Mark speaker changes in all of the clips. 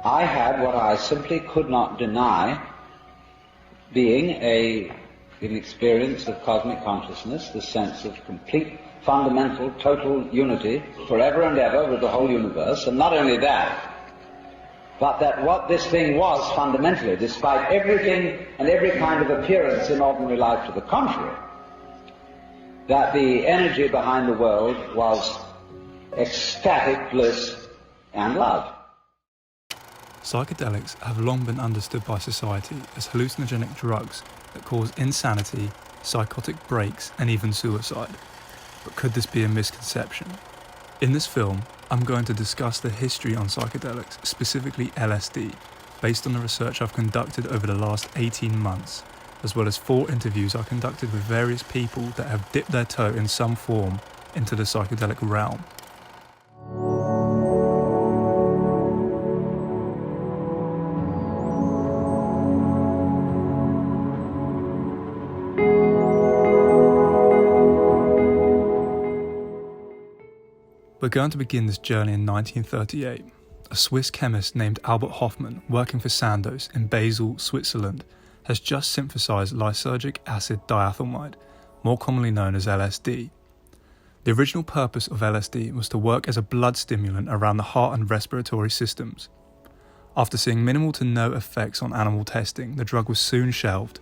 Speaker 1: I had what I simply could not deny being an experience of cosmic consciousness, the sense of complete, fundamental, total unity forever and ever with the whole universe, and not only that, but that what this thing was fundamentally, despite everything and every kind of appearance in ordinary life to the contrary, that the energy behind the world was ecstatic bliss and love.
Speaker 2: Psychedelics have long been understood by society as hallucinogenic drugs that cause insanity, psychotic breaks, and even suicide. But could this be a misconception? In this film, I'm going to discuss the history on psychedelics, specifically LSD, based on the research I've conducted over the last 18 months, as well as 4 interviews I conducted with various people that have dipped their toe in some form into the psychedelic realm. We're going to begin this journey in 1938. A Swiss chemist named Albert Hofmann, working for Sandoz in Basel, Switzerland, has just synthesized lysergic acid diethylamide, more commonly known as LSD. The original purpose of LSD was to work as a blood stimulant around the heart and respiratory systems. After seeing minimal to no effects on animal testing, the drug was soon shelved,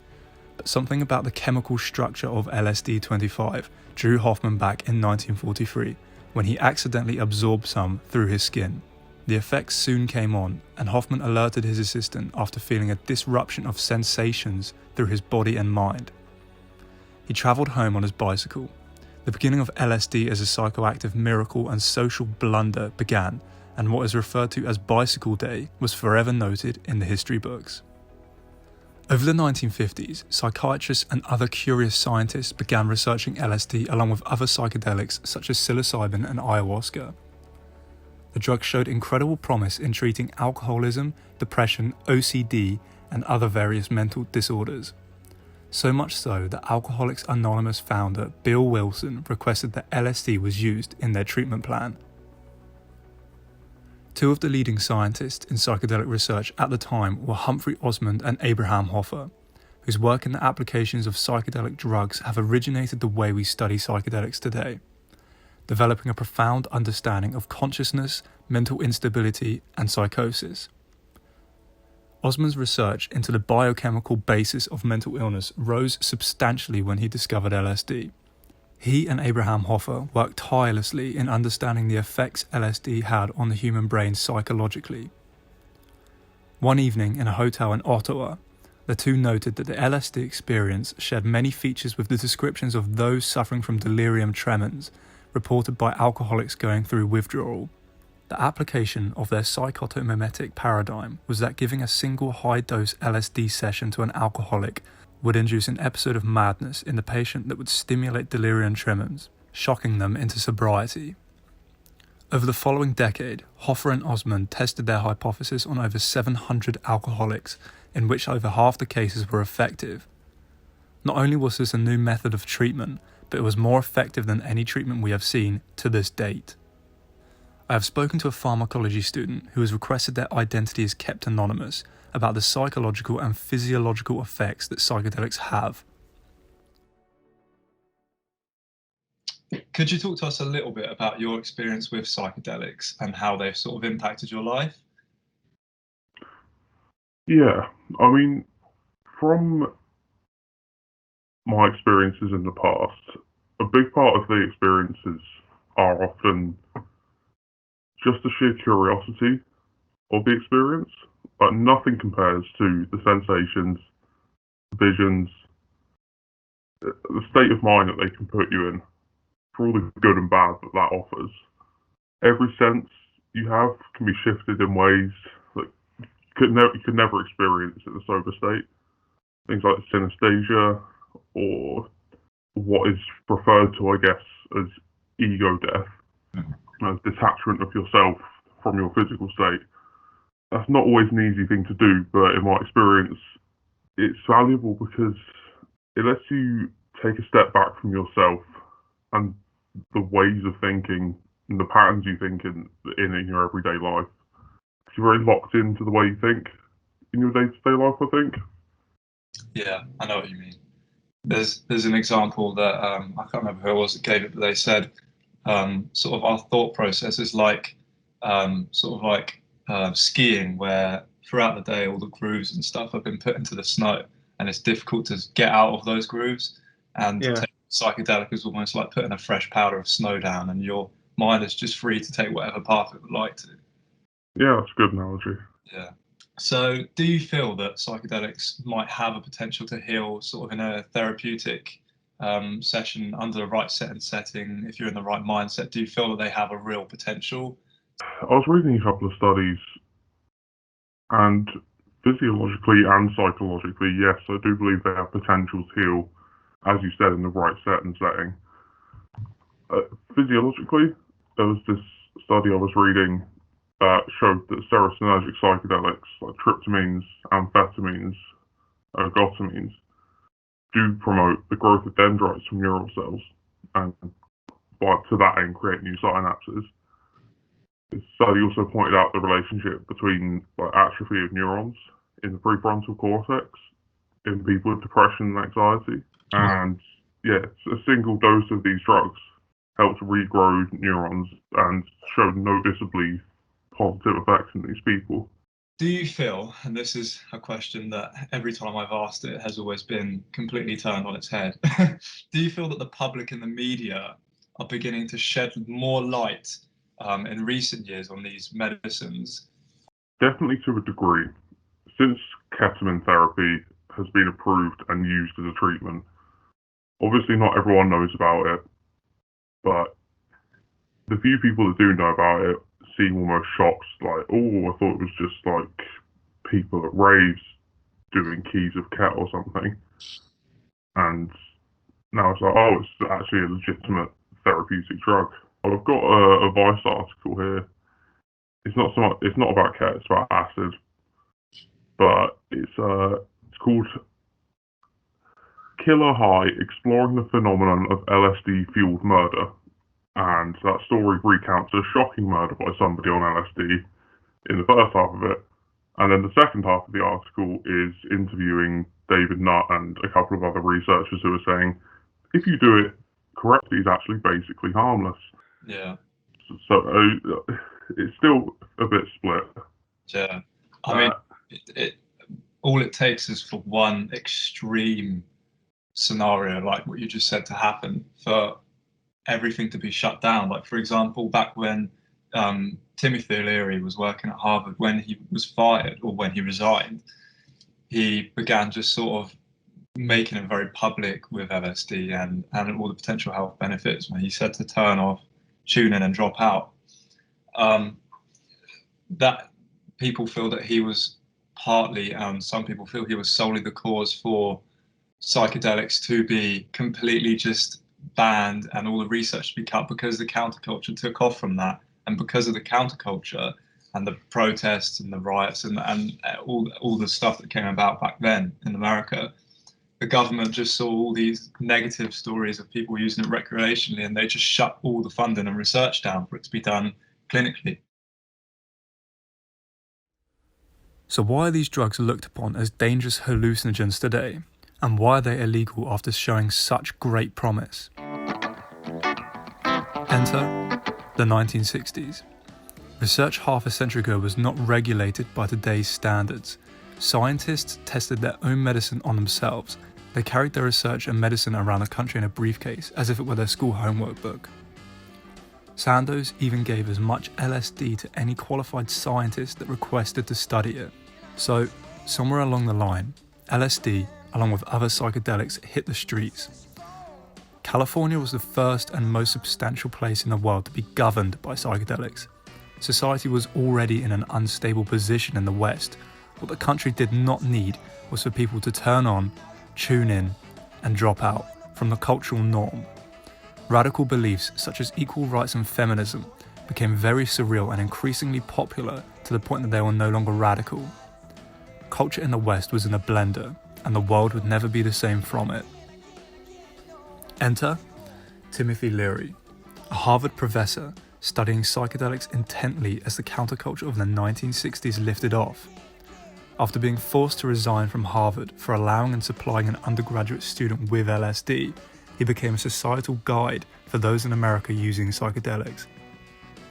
Speaker 2: but something about the chemical structure of LSD-25 drew Hofmann back in 1943, when he accidentally absorbed some through his skin. The effects soon came on, and Hofmann alerted his assistant after feeling a disruption of sensations through his body and mind. He travelled home on his bicycle. The beginning of LSD as a psychoactive miracle and social blunder began, and what is referred to as Bicycle Day was forever noted in the history books. Over the 1950s, psychiatrists and other curious scientists began researching LSD along with other psychedelics such as psilocybin and ayahuasca. The drug showed incredible promise in treating alcoholism, depression, OCD, and other various mental disorders. So much so that Alcoholics Anonymous founder Bill Wilson requested that LSD was used in their treatment plan. 2 of the leading scientists in psychedelic research at the time were Humphrey Osmond and Abraham Hoffer, whose work in the applications of psychedelic drugs have originated the way we study psychedelics today, developing a profound understanding of consciousness, mental instability, and psychosis. Osmond's research into the biochemical basis of mental illness rose substantially when he discovered LSD. He and Abraham Hoffer worked tirelessly in understanding the effects LSD had on the human brain psychologically. One evening in a hotel in Ottawa, the 2 noted that the LSD experience shared many features with the descriptions of those suffering from delirium tremens, reported by alcoholics going through withdrawal. The application of their psychotomimetic paradigm was that giving a single high-dose LSD session to an alcoholic would induce an episode of madness in the patient that would stimulate delirium tremens, shocking them into sobriety. Over the following decade, Hoffer and Osmond tested their hypothesis on over 700 alcoholics, in which over half the cases were effective. Not only was this a new method of treatment, but it was more effective than any treatment we have seen to this date. I have spoken to a pharmacology student who has requested their identity is kept anonymous about the psychological and physiological effects that psychedelics have. Could you talk to us a little bit about your experience with psychedelics and how they've sort of impacted your life?
Speaker 3: Yeah, I mean, from my experiences in the past, a big part of the experiences are often just the sheer curiosity of the experience. But nothing compares to the sensations, visions, the state of mind that they can put you in, for all the good and bad that that offers. Every sense you have can be shifted in ways that you could never experience in a sober state. Things like synesthesia, or what is referred to, I guess, as ego death, detachment of yourself from your physical state. That's not always an easy thing to do, but in my experience, it's valuable because it lets you take a step back from yourself and the ways of thinking and the patterns you think in your everyday life. you're very locked into the way you think in your day-to-day life, I think.
Speaker 2: Yeah, I know what you mean. There's an example that I can't remember who it was that gave it, but they said sort of our thought process is like skiing, where throughout the day all the grooves and stuff have been put into the snow, and it's difficult to get out of those grooves. And
Speaker 3: Yeah.
Speaker 2: psychedelic is almost like putting a fresh powder of snow down, and your mind is just free to take whatever path it would like to.
Speaker 3: Yeah, that's a good analogy.
Speaker 2: Yeah. So do you feel that psychedelics might have a potential to heal sort of in a therapeutic session under the right setting, if you're in the right mindset? Do you feel that they have a real potential?
Speaker 3: I was reading a couple of studies, and physiologically and psychologically, yes, I do believe they have potential to heal, as you said, in the right setting. Physiologically, there was this study I was reading that showed that serotonergic psychedelics like tryptamines, amphetamines, ergotamines do promote the growth of dendrites from neural cells, and to that end create new synapses. This study also pointed out the relationship between atrophy of neurons in the prefrontal cortex in people with depression and anxiety. And yeah, a single dose of these drugs helped regrow neurons and showed noticeably positive effects in these people.
Speaker 2: Do you feel, and this is a question that every time I've asked it has always been completely turned on its head, do you feel that the public and the media are beginning to shed more light in recent years on these medicines?
Speaker 3: Definitely to a degree. Since ketamine therapy has been approved and used as a treatment, obviously not everyone knows about it, but the few people that do know about it seem almost shocked, like, oh, I thought it was just like people at raves doing keys of ket or something. And now it's like, oh, it's actually a legitimate therapeutic drug. I've got a Vice article here. It's not about ket, it's about acid. But it's called Killer High, Exploring the Phenomenon of LSD-Fueled Murder. And that story recounts a shocking murder by somebody on LSD in the first half of it. And then the second half of the article is interviewing David Nutt and a couple of other researchers who are saying, if you do it correctly, it's actually basically harmless.
Speaker 2: Yeah.
Speaker 3: So it's still a bit split.
Speaker 2: Yeah. I mean, all it takes is for one extreme scenario, like what you just said, to happen for everything to be shut down. Like, for example, back when Timothy Leary was working at Harvard, when he was fired or when he resigned, he began just sort of making it very public with LSD and all the potential health benefits, when he said to turn off, tune in and drop out. That people feel that he was partly, some people feel he was solely the cause for psychedelics to be completely just banned and all the research to be cut, because the counterculture took off from that. And because of the counterculture and the protests and the riots and all the stuff that came about back then in America, the government just saw all these negative stories of people using it recreationally, and they just shut all the funding and research down for it to be done clinically. So why are these drugs looked upon as dangerous hallucinogens today? And why are they illegal after showing such great promise? Enter the 1960s. Research half a century ago was not regulated by today's standards. Scientists tested their own medicine on themselves. They carried their research and medicine around the country in a briefcase as if it were their school homework book. Sandoz even gave as much LSD to any qualified scientist that requested to study it. So, somewhere along the line, LSD, along with other psychedelics, hit the streets. California was the first and most substantial place in the world to be governed by psychedelics. Society was already in an unstable position in the West. What the country did not need was for people to turn on, tune in, and drop out from the cultural norm. Radical beliefs such as equal rights and feminism became very surreal and increasingly popular to the point that they were no longer radical. Culture in the West was in a blender, and the world would never be the same from it. Enter Timothy Leary, a Harvard professor studying psychedelics intently as the counterculture of the 1960s lifted off. After being forced to resign from Harvard for allowing and supplying an undergraduate student with LSD, he became a societal guide for those in America using psychedelics.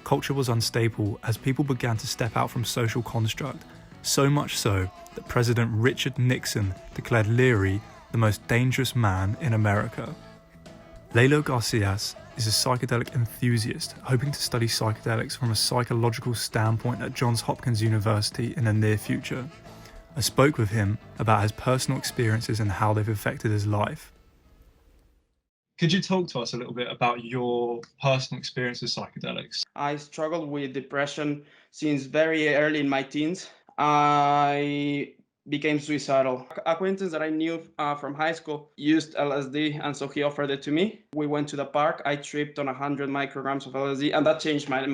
Speaker 2: Culture was unstable as people began to step out from social construct, so much so that President Richard Nixon declared Leary the most dangerous man in America. Lalo Garcias is a psychedelic enthusiast hoping to study psychedelics from a psychological standpoint at Johns Hopkins University in the near future. I spoke with him about his personal experiences and how they've affected his life.
Speaker 4: Could you talk to us a little bit about your personal experience with psychedelics?
Speaker 5: I struggled with depression since very early in my teens. I became suicidal. Acquaintance that I knew from high school used LSD, and so he offered it to me. We went to the park. I tripped on 100 micrograms of LSD, and that changed my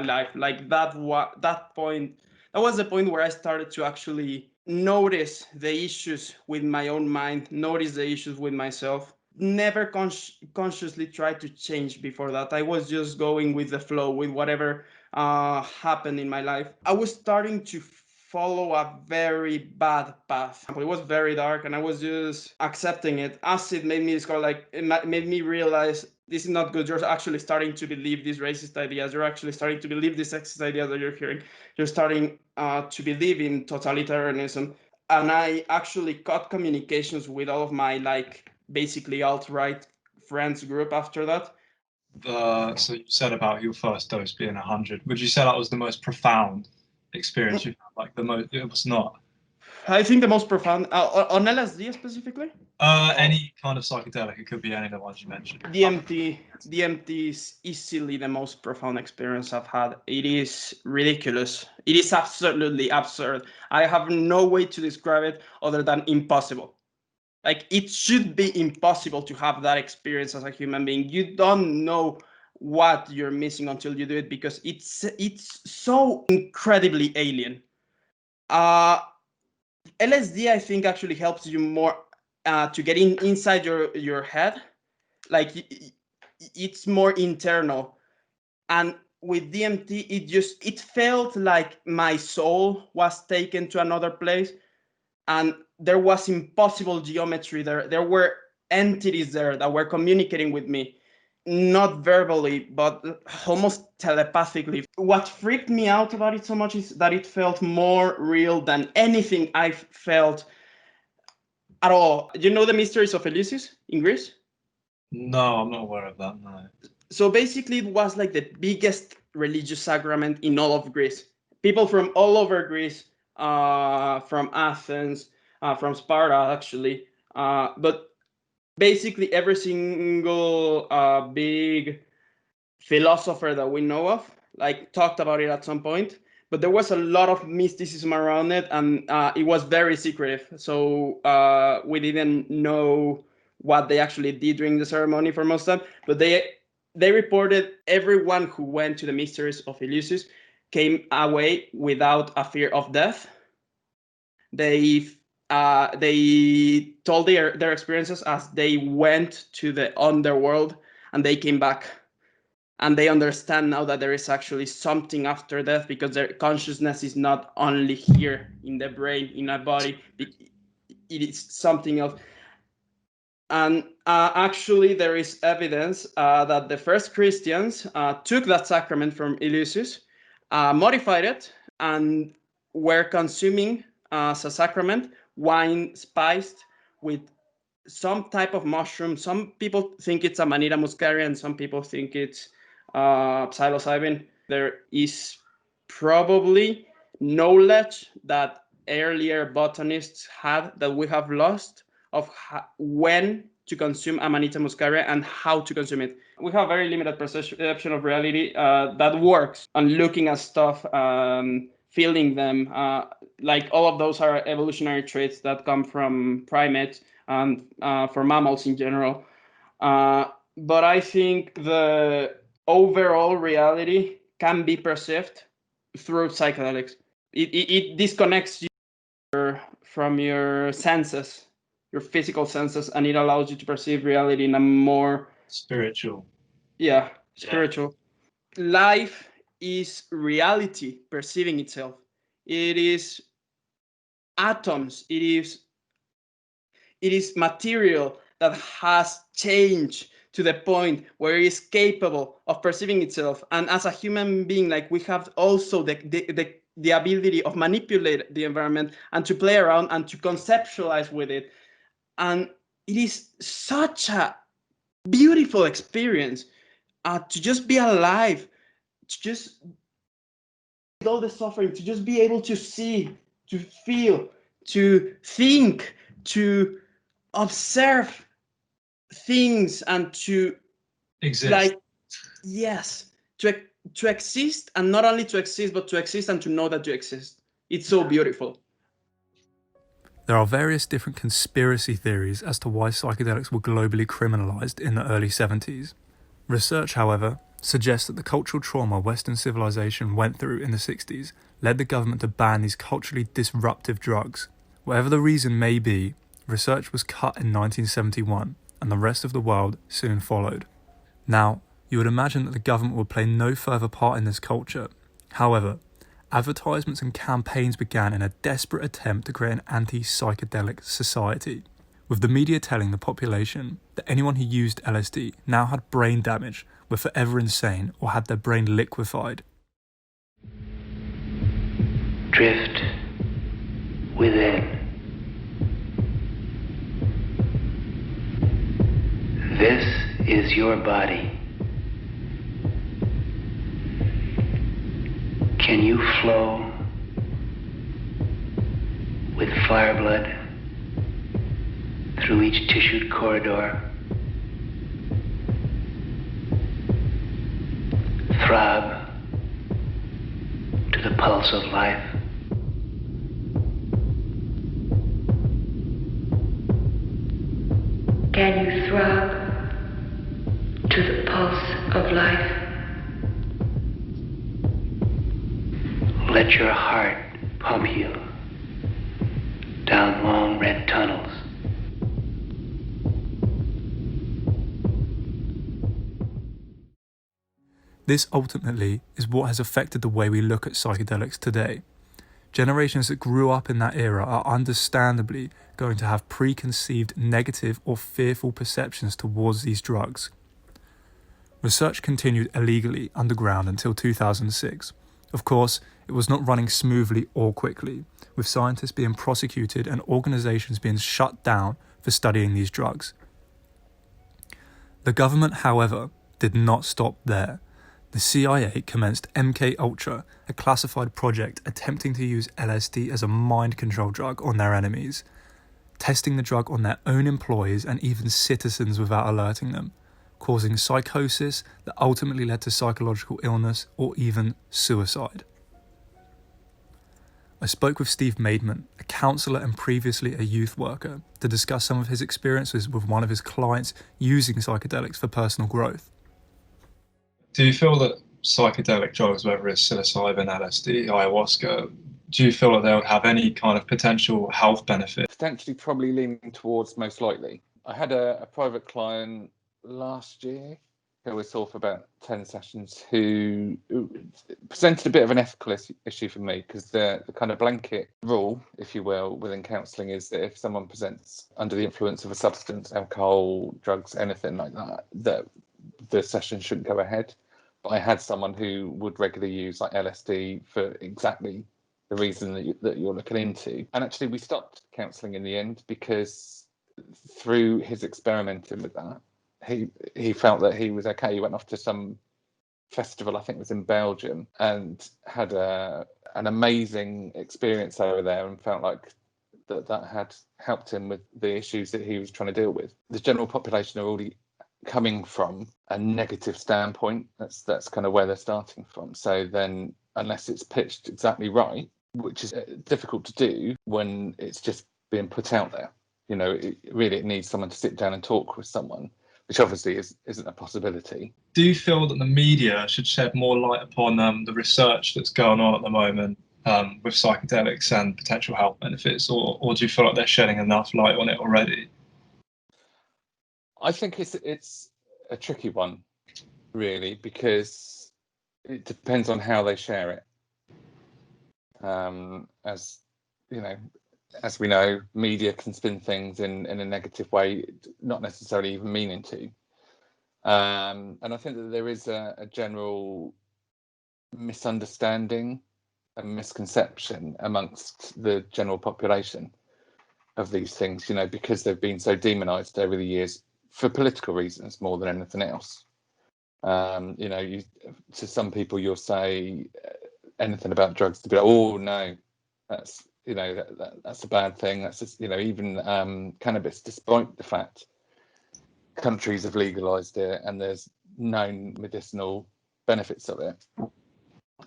Speaker 5: life. Like that was the point where I started to actually notice the issues with my own mind, notice the issues with myself. Never consciously tried to change before that. I was just going with the flow, with whatever happened in my life. I was starting to follow a very bad path. It was very dark, and I was just accepting it. Acid made me made me realize this is not good. You're actually starting to believe these racist ideas. You're actually starting to believe these sexist ideas that you're hearing. You're starting to believe in totalitarianism. And I actually cut communications with all of my basically alt-right friends group after that.
Speaker 4: So you said about your first dose being 100. Would you say that was the most profound experience you've had? Like the most, it was not.
Speaker 5: I think the most profound on LSD specifically.
Speaker 4: Any kind of psychedelic. It could be any of the ones you mentioned.
Speaker 5: DMT is easily the most profound experience I've had. It is ridiculous. It is absolutely absurd. I have no way to describe it other than impossible. Like, it should be impossible to have that experience as a human being. You don't know what you're missing until you do it, because it's so incredibly alien. LSD, I think, actually helps you more to get inside your head. Like, it's more internal. And with DMT, it felt like my soul was taken to another place, and there was impossible geometry there. There were entities there that were communicating with me, not verbally, but almost telepathically. What freaked me out about it so much is that it felt more real than anything I've felt at all. You know the mysteries of Eleusis in Greece?
Speaker 4: No, I'm not aware of that, no.
Speaker 5: So basically, it was like the biggest religious sacrament in all of Greece. People from all over Greece, from Athens, from Sparta, actually, but basically every single big philosopher that we know of, talked about it at some point. But there was a lot of mysticism around it, and it was very secretive. So we didn't know what they actually did during the ceremony for most of them. But they reported everyone who went to the mysteries of Eleusis came away without a fear of death. They told their experiences as they went to the underworld, and they came back, and they understand now that there is actually something after death, because their consciousness is not only here in the brain, in a body. It is something else. And actually, there is evidence that the first Christians took that sacrament from Eleusis, modified it, and were consuming as a sacrament wine spiced with some type of mushroom. Some people think it's Amanita muscaria, and some people think it's psilocybin. There is probably knowledge that earlier botanists had that we have lost, of when to consume Amanita muscaria and how to consume it. We have very limited perception of reality that works on looking at stuff, feeling them. All of those are evolutionary traits that come from primates and for mammals in general. But I think the overall reality can be perceived through psychedelics. It disconnects you from your senses, your physical senses, and it allows you to perceive reality in a more
Speaker 4: spiritual.
Speaker 5: Yeah, spiritual. life is reality perceiving itself. It is atoms. It is material that has changed to the point where it is capable of perceiving itself. And as a human being, like, we have also the ability of manipulate the environment and to play around and to conceptualize with it. And it is such a beautiful experience to just be alive, to just with all the suffering, to just be able to see, to feel, to think, to observe things, and to
Speaker 4: Exist.
Speaker 5: like, yes, to exist, and not only to exist, but to exist and to know that you exist. It's so beautiful.
Speaker 2: There are various different conspiracy theories as to why psychedelics were globally criminalized in the early 70s. Research, however, suggests that the cultural trauma Western civilization went through in the 60s led the government to ban these culturally disruptive drugs. Whatever the reason may be, research was cut in 1971, and the rest of the world soon followed. Now, you would imagine that the government would play no further part in this culture. However, advertisements and campaigns began in a desperate attempt to create an anti-psychedelic society, with the media telling the population that anyone who used LSD now had brain damage, were forever insane, or had their brain liquefied.
Speaker 6: Drift within. This is your body. Can you flow with fire blood through each tissued corridor? Throb to the pulse of life.
Speaker 7: Can you throb to the pulse of life?
Speaker 6: Let your heart pump you down long red tunnels.
Speaker 2: This ultimately is what has affected the way we look at psychedelics today. Generations that grew up in that era are understandably going to have preconceived negative or fearful perceptions towards these drugs. Research continued illegally underground until 2006. Of course, it was not running smoothly or quickly, with scientists being prosecuted and organizations being shut down for studying these drugs. The government, however, did not stop there. The CIA commenced MKUltra, a classified project attempting to use LSD as a mind control drug on their enemies, testing the drug on their own employees and even citizens without alerting them, causing psychosis that ultimately led to psychological illness or even suicide. I spoke with Steve Maidman, a counsellor and previously a youth worker, to discuss some of his experiences with one of his clients using psychedelics for personal growth.
Speaker 4: Do you feel that psychedelic drugs, whether it's psilocybin, LSD, ayahuasca, do you feel that they would have any kind of potential health benefit?
Speaker 8: Potentially, probably leaning towards most likely. I had a private client last year who we saw for about 10 sessions who presented a bit of an ethical issue for me, because the kind of blanket rule, if you will, within counselling is that if someone presents under the influence of a substance, alcohol, drugs, anything like that, that the session shouldn't go ahead. But I had someone who would regularly use like LSD for exactly the reason that you're looking into. And actually we stopped counselling in the end, because through his experimenting with that, he felt that he was okay. He went off to some festival, I think it was in Belgium, and had an amazing experience over there, and felt like that had helped him with the issues that he was trying to deal with. The general population are already coming from a negative standpoint. That's kind of where they're starting from. So then, unless it's pitched exactly right, which is difficult to do when it's just being put out there, it needs someone to sit down and talk with someone, which obviously isn't a possibility.
Speaker 4: Do you feel that the media should shed more light upon the research that's going on at the moment with psychedelics and potential health benefits, or do you feel like they're shedding enough light on it already?
Speaker 8: I think it's a tricky one, really, because it depends on how they share it. As you know, as we know, media can spin things in a negative way, not necessarily even meaning to. And I think that there is a general misunderstanding and misconception amongst the general population of these things, you know, because they've been so demonized over the years for political reasons more than anything else. You know, to some people you'll say anything about drugs to be like, oh no, that's, you know, that's a bad thing. That's just, you know, even cannabis, despite the fact countries have legalized it and there's known medicinal benefits of it,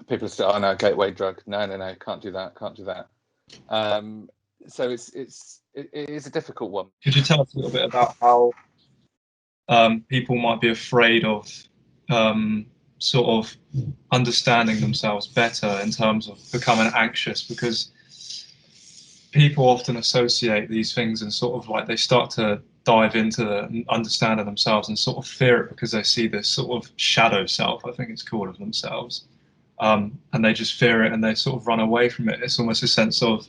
Speaker 8: people say, oh no, gateway drug, no, can't do that. So it is a difficult one.
Speaker 4: Could you tell us a little bit about how people might be afraid of sort of understanding themselves better in terms of becoming anxious? Because people often associate these things and sort of like they start to dive into the understanding themselves and sort of fear it because they see this sort of shadow self, I think it's called, of themselves. And they just fear it and they sort of run away from it. It's almost a sense of,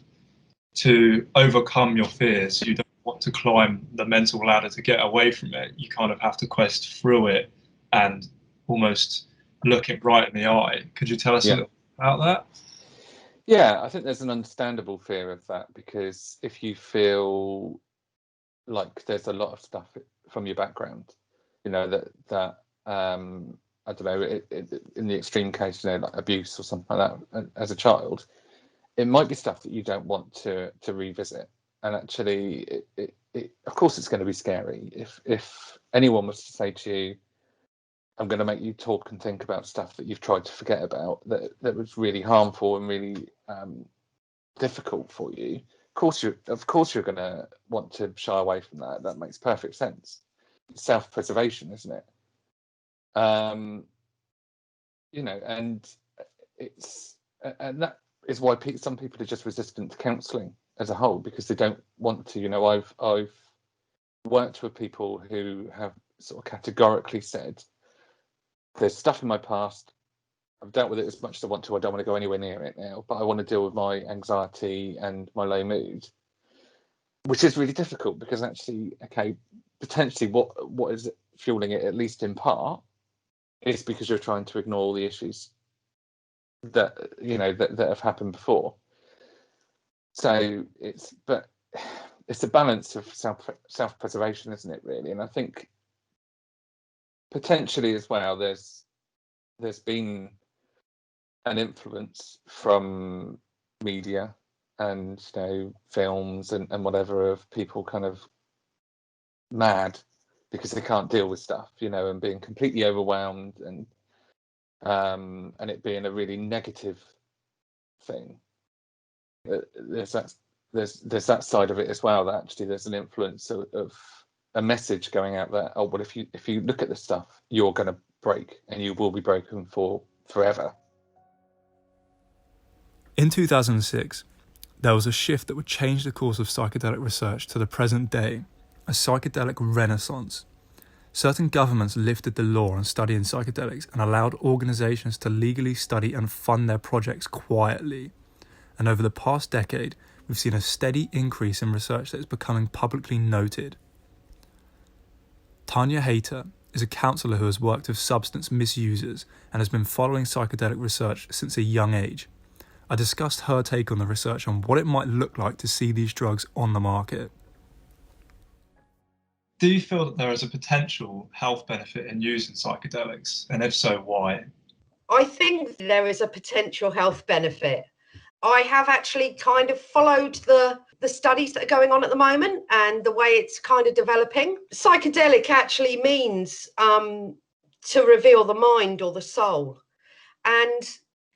Speaker 4: to overcome your fears, you don't want to climb the mental ladder to get away from it. You kind of have to quest through it and almost look it right in the eye. Could you tell us a little about that?
Speaker 8: Yeah, I think there's an understandable fear of that, because if you feel like there's a lot of stuff from your background, you know, that I don't know, in the extreme case, you know, like abuse or something like that as a child, it might be stuff that you don't want to revisit. And actually, of course, it's going to be scary. If anyone was to say to you, I'm going to make you talk and think about stuff that you've tried to forget about, that was really harmful and really difficult for you, of course you're going to want to shy away from that. That makes perfect sense. It's self-preservation, isn't it? You know, and that is why some people are just resistant to counselling as a whole, because they don't want to. You know, I've worked with people who have sort of categorically said, there's stuff in my past, I've dealt with it as much as I want to, I don't want to go anywhere near it now, but I want to deal with my anxiety and my low mood, which is really difficult, because actually, okay, potentially what is fueling it, at least in part, is because you're trying to ignore all the issues that, you know, that have happened before. So it's a balance of self-preservation, isn't it, really? And I think potentially as well, there's been an influence from media and, you know, films and whatever, of people kind of mad because they can't deal with stuff, you know, and being completely overwhelmed, and it being a really negative thing. There's that side of it as well, that actually there's an influence of a message going out there. Oh, well, if you look at this stuff, you're going to break, and you will be broken for forever.
Speaker 2: In 2006, there was a shift that would change the course of psychedelic research to the present day, a psychedelic renaissance. Certain governments lifted the law on studying psychedelics and allowed organizations to legally study and fund their projects quietly. And over the past decade, we've seen a steady increase in research that is becoming publicly noted. Tanya Hayter is a counsellor who has worked with substance misusers and has been following psychedelic research since a young age. I discussed her take on the research on what it might look like to see these drugs on the market.
Speaker 4: Do you feel that there is a potential health benefit in using psychedelics? And if so, why?
Speaker 9: I think there is a potential health benefit. I have actually kind of followed the studies that are going on at the moment and the way it's kind of developing. Psychedelic actually means to reveal the mind or the soul. And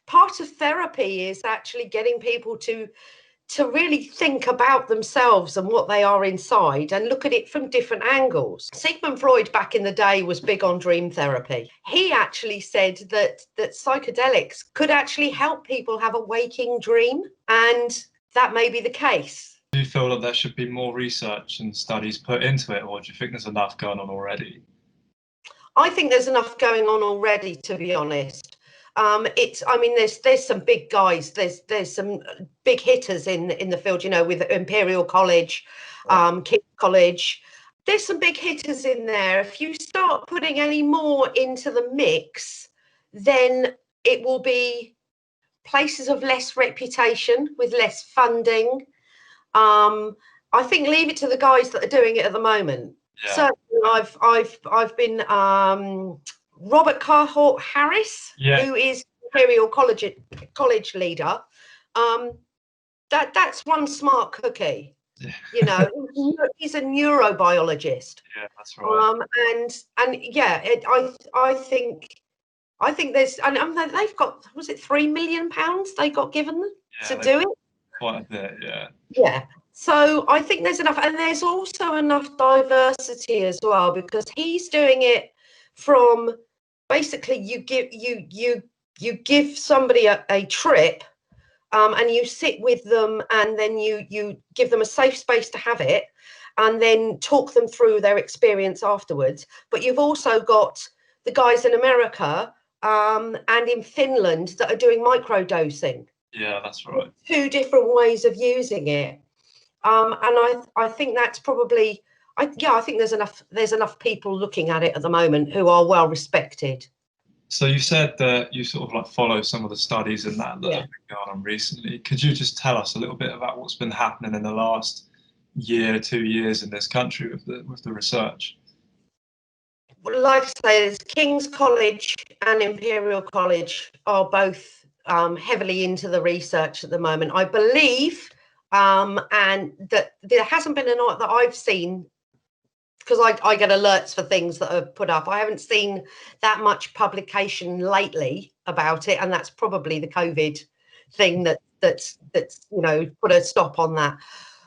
Speaker 9: part of therapy is actually getting people to really think about themselves and what they are inside and look at it from different angles. Sigmund Freud back in the day was big on dream therapy. He actually said that psychedelics could actually help people have a waking dream, and that may be the case.
Speaker 4: Do you feel that there should be more research and studies put into it, or do you think there's enough going on already?
Speaker 9: I think there's enough going on already, to be honest. There's some big guys. There's some big hitters in the field. With Imperial College, King's College. There's some big hitters in there. If you start putting any more into the mix, then it will be places of less reputation with less funding. I think leave it to the guys that are doing it at the moment. Yeah. Certainly, I've been Robert Carhart Harris, who is Imperial College leader. That's one smart cookie. Yeah. He's a neurobiologist. Yeah, that's right. I think there's, and they've got, was it £3 million they got given to do it?
Speaker 4: Quite a bit, yeah.
Speaker 9: Yeah. So I think there's enough, and there's also enough diversity as well, because he's doing it from basically you give somebody a trip, and you sit with them, and then you give them a safe space to have it, and then talk them through their experience afterwards. But you've also got the guys in America and in Finland that are doing microdosing.
Speaker 4: Yeah, that's right.
Speaker 9: Two different ways of using it. And I think that's probably, I think there's enough people looking at it at the moment who are well respected.
Speaker 4: So you said that you sort of follow some of the studies and that have been going on recently. Could you just tell us a little bit about what's been happening in the last year, 2 years in this country with the research?
Speaker 9: Well, like I say, King's College and Imperial College are both heavily into the research at the moment. I believe, and that there hasn't been a lot that I've seen, because I get alerts for things that are put up. I haven't seen that much publication lately about it, and that's probably the COVID thing that's put a stop on that.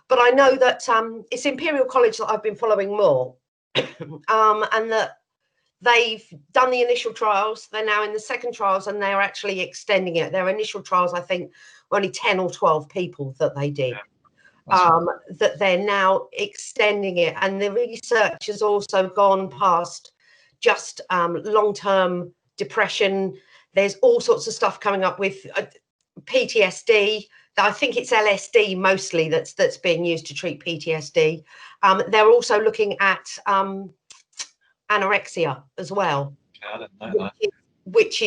Speaker 9: But I know that it's Imperial College that I've been following more, and that they've done the initial trials. They're now in the second trials, and they're actually extending it. Their initial trials, I think, were only 10 or 12 people that they did. Yeah, that they're now extending it, and the research has also gone past just long-term depression. There's all sorts of stuff coming up with PTSD. I think it's LSD mostly that's being used to treat PTSD. They're also looking at anorexia as well, which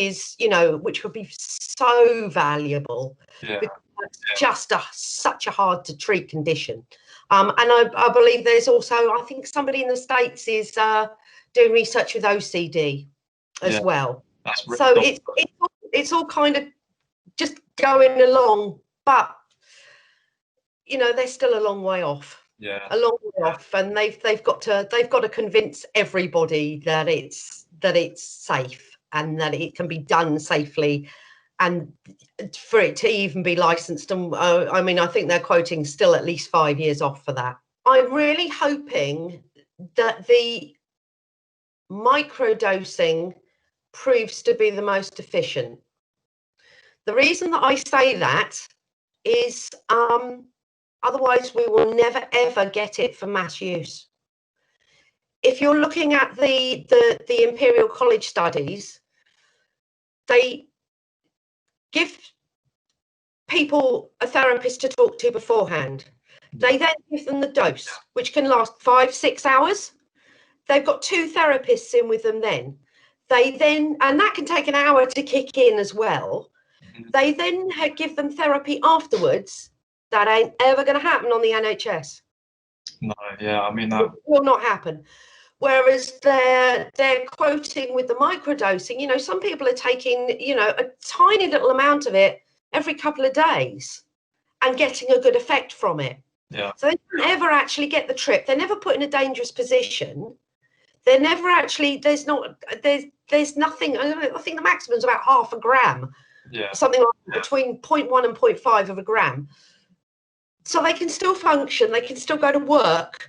Speaker 9: would be so valuable. Yeah. It's just such a hard to treat condition. And I believe there's also, I think somebody in the States is doing research with OCD as well. So it's all kind of just going along, but they're still a long way off. Yeah, a long way off, and they've got to convince everybody that it's safe and that it can be done safely, and for it to even be licensed. And I think they're quoting still at least 5 years off for that. I'm really hoping that the microdosing proves to be the most efficient. The reason that I say that is otherwise we will never ever get it for mass use. If you're looking at the Imperial College studies, they give people a therapist to talk to beforehand. They then give them the dose, which can last 5-6 hours. They've got 2 therapists in with them then. And that can take an hour to kick in as well. They then give them therapy afterwards. That ain't ever going to happen on the NHS.
Speaker 4: No, yeah, that
Speaker 9: will not happen. Whereas they're quoting with the microdosing, some people are taking, a tiny little amount of it every couple of days and getting a good effect from it. Yeah. So they don't ever actually get the trip. They're never put in a dangerous position. They're never actually, there's nothing, I think the maximum is about 0.5 gram. Yeah. Something like between 0.1 and 0.5 of a gram. So they can still function, they can still go to work,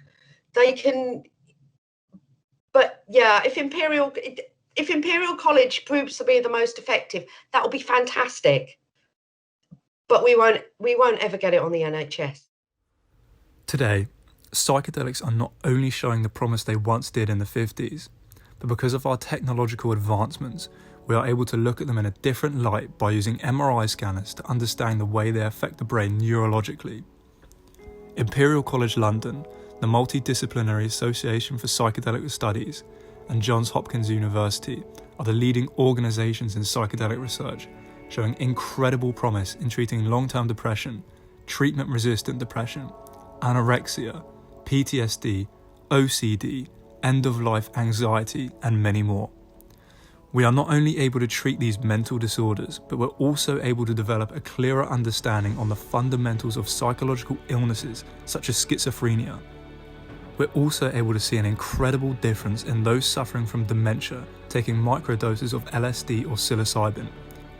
Speaker 9: they can, but yeah, if Imperial College proves to be the most effective, that will be fantastic. But we won't ever get it on the NHS.
Speaker 2: Today, psychedelics are not only showing the promise they once did in the 50s, but because of our technological advancements, we are able to look at them in a different light by using MRI scanners to understand the way they affect the brain neurologically. Imperial College London, the Multidisciplinary Association for Psychedelic Studies, and Johns Hopkins University are the leading organisations in psychedelic research, showing incredible promise in treating long-term depression, treatment-resistant depression, anorexia, PTSD, OCD, end-of-life anxiety, and many more. We are not only able to treat these mental disorders, but we're also able to develop a clearer understanding on the fundamentals of psychological illnesses such as schizophrenia. We're also able to see an incredible difference in those suffering from dementia taking microdoses of LSD or psilocybin,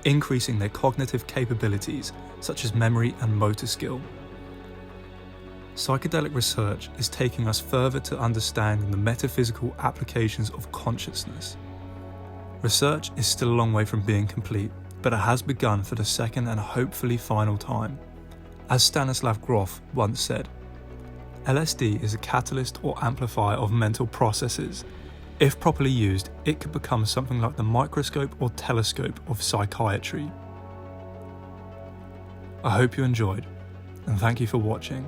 Speaker 2: increasing their cognitive capabilities such as memory and motor skill. Psychedelic research is taking us further to understanding the metaphysical applications of consciousness. Research is still a long way from being complete, but it has begun for the second and hopefully final time. As Stanislav Grof once said, LSD is a catalyst or amplifier of mental processes. If properly used, it could become something like the microscope or telescope of psychiatry. I hope you enjoyed, and thank you for watching.